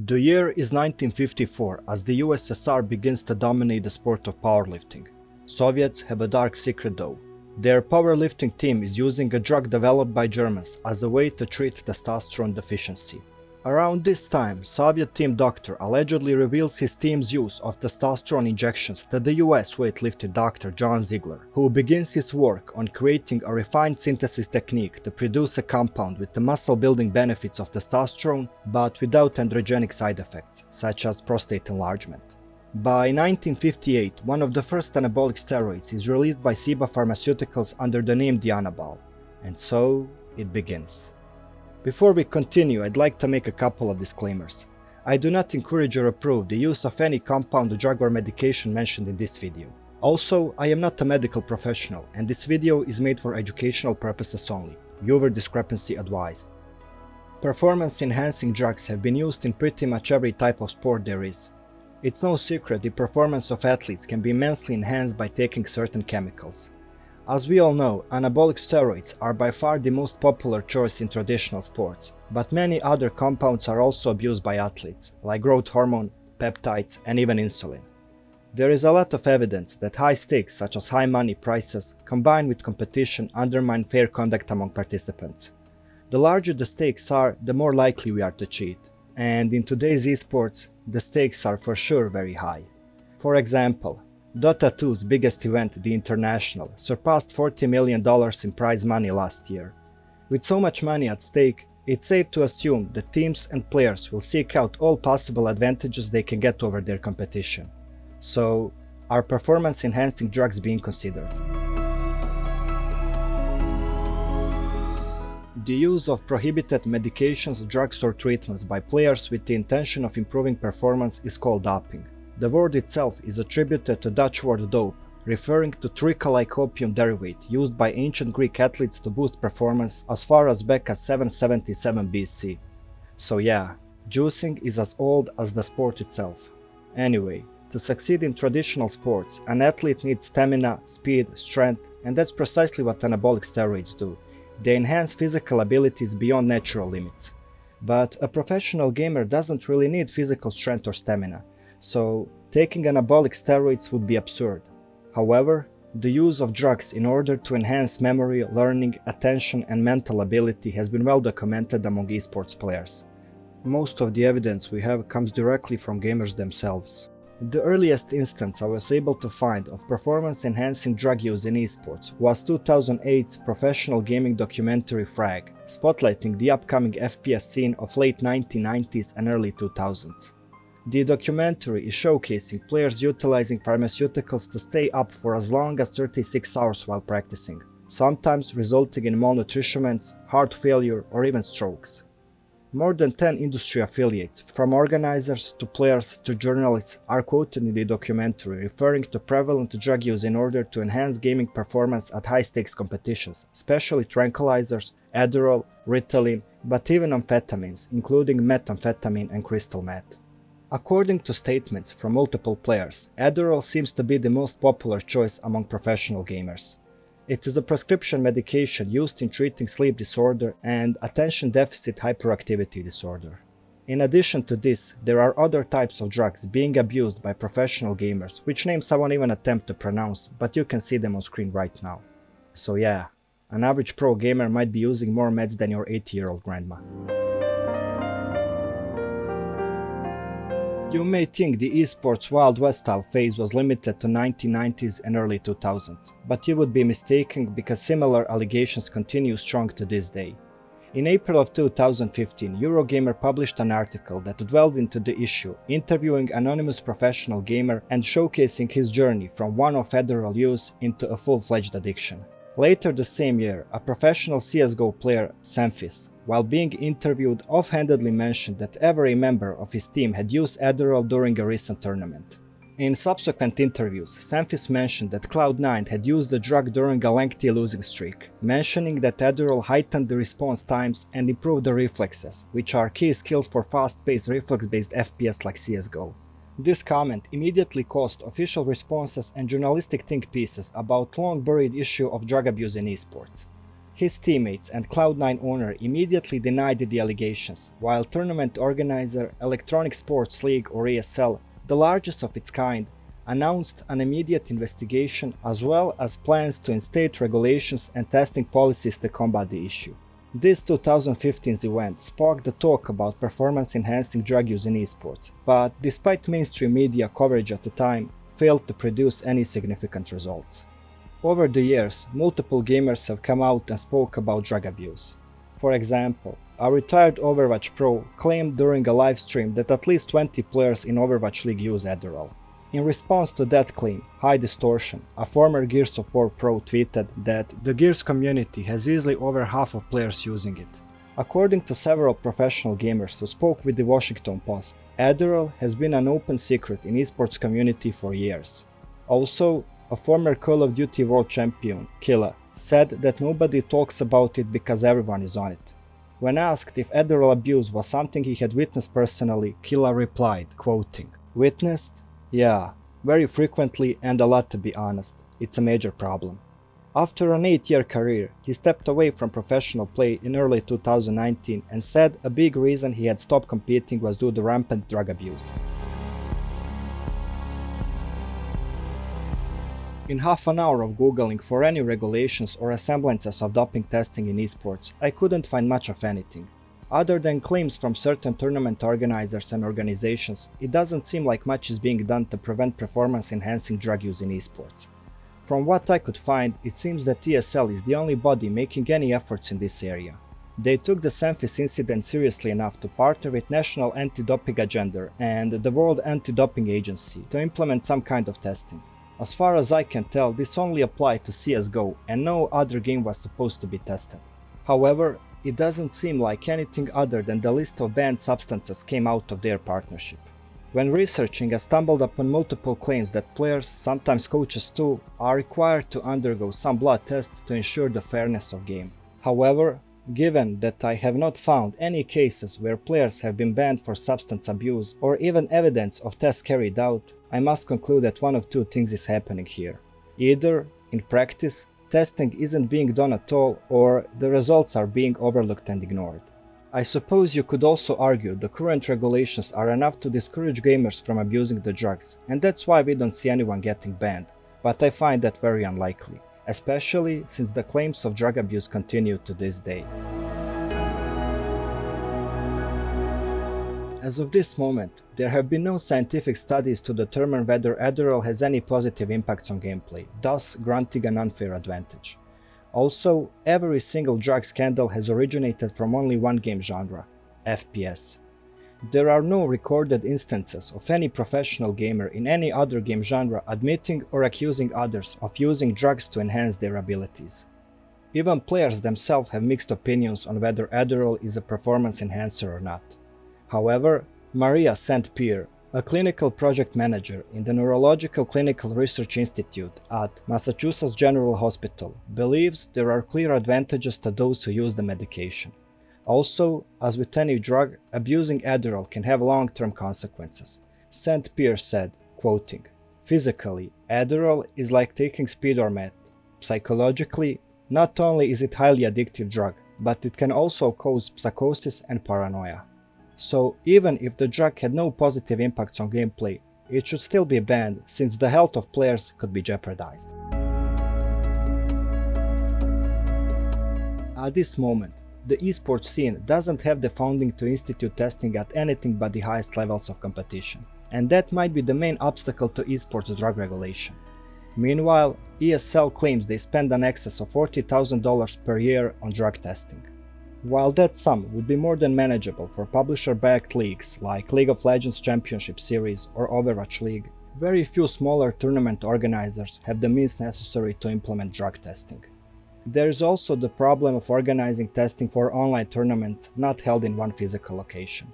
The year is 1954 as the USSR begins to dominate the sport of powerlifting. Soviets have a dark secret though. Their powerlifting team is using a drug developed by Germans as a way to treat testosterone deficiency. Around this time, Soviet team doctor allegedly reveals his team's use of testosterone injections to the US weightlifting doctor John Ziegler, who begins his work on creating a refined synthesis technique to produce a compound with the muscle-building benefits of testosterone, but without androgenic side effects, such as prostate enlargement. By 1958, one of the first anabolic steroids is released by Ciba Pharmaceuticals under the name Dianabol, and so it begins. Before we continue, I'd like to make a couple of disclaimers. I do not encourage or approve the use of any compound, drug or medication mentioned in this video. Also, I am not a medical professional and this video is made for educational purposes only. Viewer discrepancy advised. Performance-enhancing drugs have been used in pretty much every type of sport there is. It's no secret the performance of athletes can be immensely enhanced by taking certain chemicals. As we all know, anabolic steroids are by far the most popular choice in traditional sports, but many other compounds are also abused by athletes, like growth hormone, peptides, and even insulin. There is a lot of evidence that high stakes such as high money prices combined with competition undermine fair conduct among participants. The larger the stakes are, the more likely we are to cheat, and in today's esports, the stakes are for sure very high. For example, Dota 2's biggest event, the International, surpassed $40 million in prize money last year. With so much money at stake, it's safe to assume that teams and players will seek out all possible advantages they can get over their competition. So, are performance-enhancing drugs being considered? The use of prohibited medications, drugs or treatments by players with the intention of improving performance is called doping. The word itself is attributed to Dutch word dope, referring to trica-like opium derivative used by ancient Greek athletes to boost performance as far as back as 777 BC. So yeah, juicing is as old as the sport itself. Anyway, to succeed in traditional sports, an athlete needs stamina, speed, strength, and that's precisely what anabolic steroids do. They enhance physical abilities beyond natural limits. But a professional gamer doesn't really need physical strength or stamina. So, taking anabolic steroids would be absurd. However, the use of drugs in order to enhance memory, learning, attention and mental ability has been well documented among esports players. Most of the evidence we have comes directly from gamers themselves. The earliest instance I was able to find of performance-enhancing drug use in esports was 2008's professional gaming documentary Frag, spotlighting the upcoming FPS scene of late 1990s and early 2000s. The documentary is showcasing players utilizing pharmaceuticals to stay up for as long as 36 hours while practicing, sometimes resulting in malnutrition, heart failure or even strokes. More than 10 industry affiliates, from organizers to players to journalists, are quoted in the documentary referring to prevalent drug use in order to enhance gaming performance at high-stakes competitions, especially tranquilizers, Adderall, Ritalin, but even amphetamines, including methamphetamine and crystal meth. According to statements from multiple players, Adderall seems to be the most popular choice among professional gamers. It is a prescription medication used in treating sleep disorder and attention deficit hyperactivity disorder. In addition to this, there are other types of drugs being abused by professional gamers, which names I won't even attempt to pronounce, but you can see them on screen right now. So yeah, an average pro gamer might be using more meds than your 80-year-old grandma. You may think the esports Wild West style phase was limited to 1990s and early 2000s, but you would be mistaken because similar allegations continue strong to this day. In April of 2015, Eurogamer published an article that delved into the issue, interviewing anonymous professional gamer and showcasing his journey from one-off Adderall use into a full-fledged addiction. Later the same year, a professional CSGO player, Samphis, while being interviewed, offhandedly mentioned that every member of his team had used Adderall during a recent tournament. In subsequent interviews, Samphis mentioned that Cloud9 had used the drug during a lengthy losing streak, mentioning that Adderall heightened the response times and improved the reflexes, which are key skills for fast-paced reflex-based FPS like CSGO. This comment immediately caused official responses and journalistic think pieces about long-buried issue of drug abuse in esports. His teammates and Cloud9 owner immediately denied the allegations, while tournament organizer Electronic Sports League or ESL, the largest of its kind, announced an immediate investigation as well as plans to instate regulations and testing policies to combat the issue. This 2015 event sparked the talk about performance-enhancing drug use in esports, but despite mainstream media coverage at the time, failed to produce any significant results. Over the years, multiple gamers have come out and spoke about drug abuse. For example, a retired Overwatch pro claimed during a live stream that at least 20 players in Overwatch League use Adderall. In response to that claim, High Distortion, a former Gears of War pro, tweeted that the Gears community has easily over half of players using it. According to several professional gamers who spoke with the Washington Post, Adderall has been an open secret in esports community for years. Also, a former Call of Duty World Champion, Killa, said that nobody talks about it because everyone is on it. When asked if Adderall abuse was something he had witnessed personally, Killa replied, quoting, "Witnessed? Yeah, very frequently and a lot, to be honest. It's a major problem." After an 8-year career, he stepped away from professional play in early 2019 and said a big reason he had stopped competing was due to rampant drug abuse. In half an hour of googling for any regulations or semblances of doping testing in esports, I couldn't find much of anything. Other than claims from certain tournament organizers and organizations, it doesn't seem like much is being done to prevent performance-enhancing drug use in esports. From what I could find, it seems that ESL is the only body making any efforts in this area. They took the Memphis incident seriously enough to partner with National Anti-Doping Agenda and the World Anti-Doping Agency to implement some kind of testing. As far as I can tell, this only applied to CSGO and no other game was supposed to be tested. However, it doesn't seem like anything other than the list of banned substances came out of their partnership. When researching, I stumbled upon multiple claims that players, sometimes coaches too, are required to undergo some blood tests to ensure the fairness of game. However, given that I have not found any cases where players have been banned for substance abuse or even evidence of tests carried out, I must conclude that one of two things is happening here. Either, in practice, testing isn't being done at all, or the results are being overlooked and ignored. I suppose you could also argue the current regulations are enough to discourage gamers from abusing the drugs, and that's why we don't see anyone getting banned, but I find that very unlikely, especially since the claims of drug abuse continue to this day. As of this moment, there have been no scientific studies to determine whether Adderall has any positive impacts on gameplay, thus granting an unfair advantage. Also, every single drug scandal has originated from only one game genre, FPS. There are no recorded instances of any professional gamer in any other game genre admitting or accusing others of using drugs to enhance their abilities. Even players themselves have mixed opinions on whether Adderall is a performance enhancer or not. However, Maria St. Pierre, a clinical project manager in the Neurological Clinical Research Institute at Massachusetts General Hospital, believes there are clear advantages to those who use the medication. Also, as with any drug, abusing Adderall can have long-term consequences. St. Pierre said, quoting, "Physically, Adderall is like taking speed or meth. Psychologically, not only is it a highly addictive drug, but it can also cause psychosis and paranoia. So even if the drug had no positive impacts on gameplay, it should still be banned since the health of players could be jeopardized." At this moment, the esports scene doesn't have the funding to institute testing at anything but the highest levels of competition, and that might be the main obstacle to esports drug regulation. Meanwhile, ESL claims they spend an excess of $40,000 per year on drug testing. While that sum would be more than manageable for publisher-backed leagues like League of Legends Championship Series or Overwatch League, very few smaller tournament organizers have the means necessary to implement drug testing. There is also the problem of organizing testing for online tournaments not held in one physical location.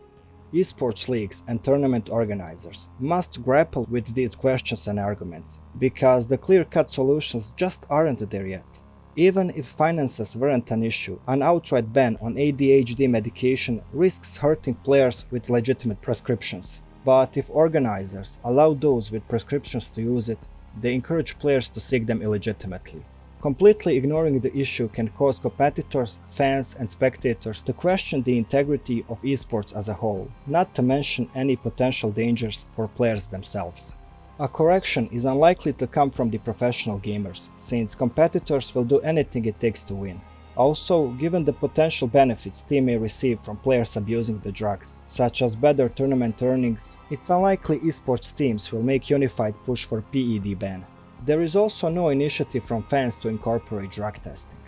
Esports leagues and tournament organizers must grapple with these questions and arguments, because the clear-cut solutions just aren't there yet. Even if finances weren't an issue, an outright ban on ADHD medication risks hurting players with legitimate prescriptions. But if organizers allow those with prescriptions to use it, they encourage players to seek them illegitimately. Completely ignoring the issue can cause competitors, fans, and spectators to question the integrity of esports as a whole, not to mention any potential dangers for players themselves. A correction is unlikely to come from the professional gamers, since competitors will do anything it takes to win. Also, given the potential benefits team may receive from players abusing the drugs, such as better tournament earnings, it's unlikely esports teams will make unified push for PED ban. There is also no initiative from fans to incorporate drug testing.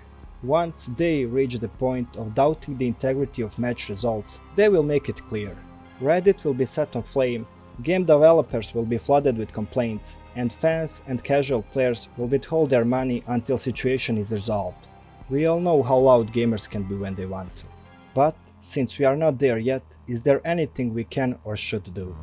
Once they reach the point of doubting the integrity of match results, they will make it clear. Reddit will be set on flame, game developers will be flooded with complaints, and fans and casual players will withhold their money until situation is resolved. We all know how loud gamers can be when they want to. But, since we are not there yet, is there anything we can or should do?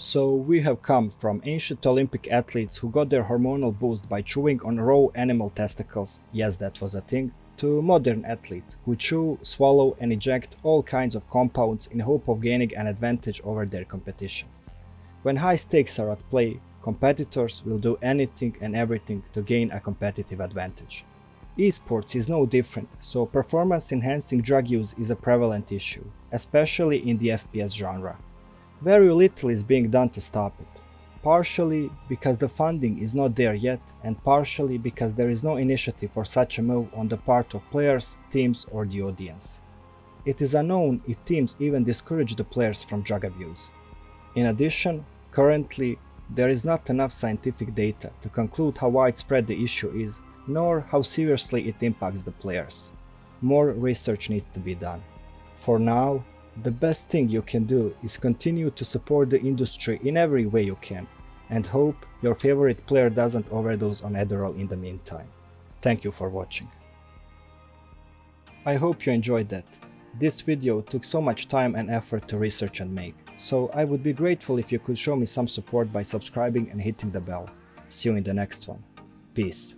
So we have come from ancient Olympic athletes who got their hormonal boost by chewing on raw animal testicles, yes, that was a thing, to modern athletes who chew, swallow and eject all kinds of compounds in hope of gaining an advantage over their competition. When high stakes are at play, competitors will do anything and everything to gain a competitive advantage. Esports is no different, so performance-enhancing drug use is a prevalent issue, especially in the FPS genre. Very little is being done to stop it, partially because the funding is not there yet, and partially because there is no initiative for such a move on the part of players, teams or the audience. It is unknown if teams even discourage the players from drug abuse. In addition, currently, there is not enough scientific data to conclude how widespread the issue is, nor how seriously it impacts the players. More research needs to be done. For now, the best thing you can do is continue to support the industry in every way you can, and hope your favorite player doesn't overdose on Adderall in the meantime. Thank you for watching. I hope you enjoyed that. This video took so much time and effort to research and make, so I would be grateful if you could show me some support by subscribing and hitting the bell. See you in the next one. Peace.